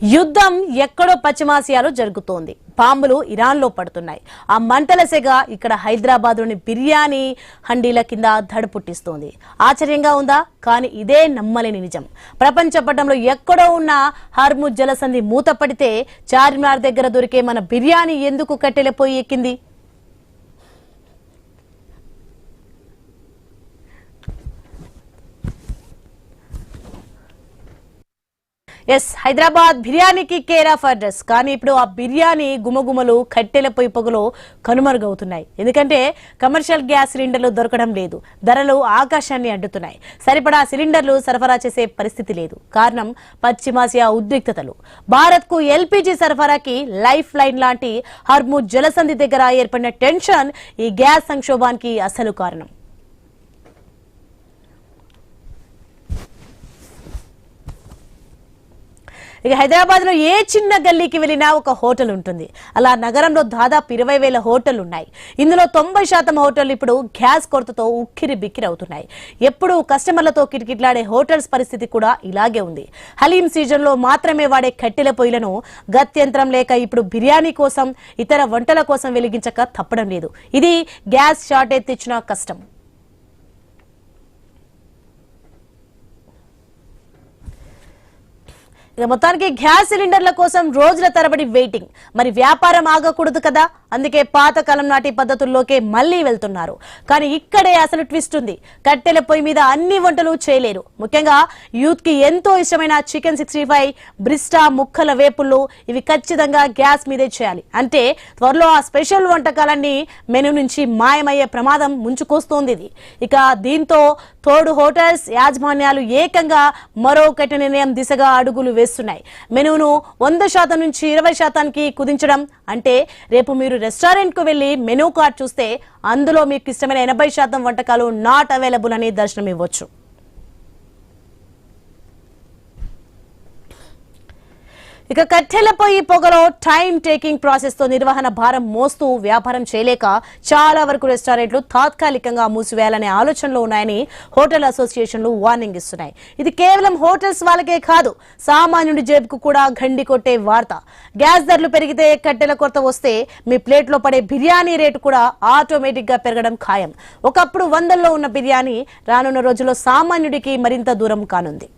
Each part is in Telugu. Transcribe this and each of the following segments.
యుద్ధం ఎక్కడో పశ్చిమాసియాలో జరుగుతోంది. బాంబులు ఇరాన్లో పడుతున్నాయి. ఆ మంటల సెగ ఇక్కడ హైదరాబాద్లోని బిర్యానీ హండీల కింద దడపుట్టిస్తోంది. ఆశ్చర్యంగా ఉందా? కానీ ఇదే నమ్మలేని నిజం. ప్రపంచ పటంలో ఎక్కడో ఉన్న హర్ముజ్ జలసంధి మూతపడితే చార్మినార్ దగ్గర దొరికే మన బిర్యానీ ఎందుకు కట్టెలపోయి ఎక్కింది? ఎస్, హైదరాబాద్ బిర్యానీకి కేర్ ఆఫ్ అడ్రస్. కానీ ఇప్పుడు ఆ బిర్యానీ గుమగుమలు కట్టెల పొయ్యి పొగలో కనుమరుగవుతున్నాయి. ఎందుకంటే కమర్షియల్ గ్యాస్ సిలిండర్లు దొరకడం లేదు, ధరలు ఆకాశాన్ని అడ్డుతున్నాయి. సరిపడా సిలిండర్లు సరఫరా చేసే పరిస్థితి లేదు. కారణం పశ్చిమాసియా ఉద్రిక్తతలు. భారత్ కు ఎల్పీజీ సరఫరాకి లైఫ్ లైన్ లాంటి హర్ముజ్ జలసంధి దగ్గర ఏర్పడిన టెన్షన్ ఈ గ్యాస్ సంక్షోభానికి అసలు కారణం. ఇక హైదరాబాద్ లో ఏ చిన్న గల్లీకి వెళ్ళినా ఒక హోటల్ ఉంటుంది. అలా నగరంలో దాదాపు 20,000 హోటళ్లు ఉన్నాయి. ఇందులో 90% హోటళ్లు ఇప్పుడు గ్యాస్ కొరతతో ఉక్కిరి బిక్కిరి అవుతున్నాయి. ఎప్పుడు కస్టమర్లతో కిటకిటలాడే హోటల్స్ పరిస్థితి కూడా ఇలాగే ఉంది. హలీం సీజన్ లో మాత్రమే వాడే కట్టెల పొయ్యిలను గత్యంతరం లేక ఇప్పుడు బిర్యానీ కోసం, ఇతర వంటల కోసం వెలిగించక తప్పడం లేదు. ఇది గ్యాస్ షార్టేజ్ తెచ్చిన కష్టం. ఇక మొత్తానికి గ్యాస్ సిలిండర్ల కోసం రోజుల తరబడి వెయిటింగ్. మరి వ్యాపారం ఆగకూడదు కదా, అందుకే పాతకాలం నాటి పద్ధతుల్లోకే మళ్లీ వెళ్తున్నారు. కానీ ఇక్కడే అసలు ట్విస్ట్ ఉంది. కట్టెల పొయ్యి మీద అన్ని వంటలు చేయలేరు. ముఖ్యంగా యూత్ కి ఎంతో ఇష్టమైన చికెన్ 65, బ్రిస్టా, ముక్కల వేపుళ్ళు ఇవి ఖచ్చితంగా గ్యాస్ మీదే చేయాలి. అంటే త్వరలో ఆ స్పెషల్ వంటకాలన్నీ మెనూ నుంచి మాయమయ్యే ప్రమాదం ముంచుకొస్తోంది ఇది. ఇక దీంతో తోడు హోటల్స్ యాజమాన్యాలు ఏకంగా మరో కఠిన నిర్ణయం దిశగా అడుగులు వేస్తున్నాయి. మెనూను 100% నుంచి 20%కి కుదించడం. అంటే రేపు మీరు రెస్టారెంట్ కు వెళ్లి మెనూ కార్డ్ చూస్తే అందులో మీకు ఇష్టమైన 80% వంటకాలు నాట్ అవైలబుల్ అని దర్శనం ఇవ్వచ్చు. ఇక కట్టెల పొయ్యి పొగలో టైం టేకింగ్ ప్రాసెస్ తో నిర్వహణ భారం మోస్తూ వ్యాపారం చేయలేక చాలా వరకు రెస్టారెంట్లు తాత్కాలికంగా మూసివేయాలనే ఆలోచనలో ఉన్నాయని హోటల్ అసోసియేషన్లు వార్నింగ్ ఇస్తున్నాయి. ఇది కేవలం హోటల్స్ వాళ్ళకే కాదు, సామాన్యుడి జేబుకు కూడా గండి కొట్టే వార్త. గ్యాస్ ధరలు పెరిగితే, కట్టెల కొరత వస్తే మీ ప్లేట్లో పడే బిర్యానీ రేటు కూడా ఆటోమేటిక్ గా పెరగడం ఖాయం. ఒకప్పుడు 100లో ఉన్న బిర్యానీ రానున్న రోజుల్లో సామాన్యుడికి మరింత దూరం కానుంది.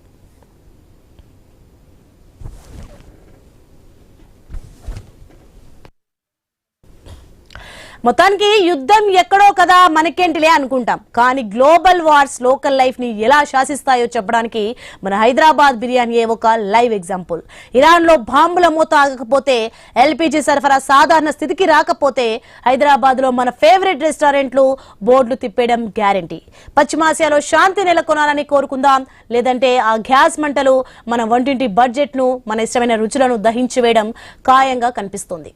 మొత్తానికి యుద్ధం ఎక్కడో కదా మనకేంటిలే అనుకుంటాం, కానీ గ్లోబల్ వార్స్ లోకల్ లైఫ్ ని ఎలా శాసిస్తాయో చెప్పడానికి మన హైదరాబాద్ బిర్యానీ ఒక లైవ్ ఎగ్జాంపుల్. ఇరాన్ లో బాంబుల మూత ఆగకపోతే, ఎల్పీజీ సరఫరా సాధారణ స్థితికి రాకపోతే హైదరాబాద్ లో మన ఫేవరెట్ రెస్టారెంట్లు బోర్డులు తిప్పేయడం గ్యారంటీ. పశ్చిమాసియాలో శాంతి నెలకొనాలని కోరుకుందాం, లేదంటే ఆ గ్యాస్ మంటలు మన వంటింటి బడ్జెట్ ను, మన ఇష్టమైన రుచులను దహించి వేయడం ఖాయంగా కనిపిస్తోంది.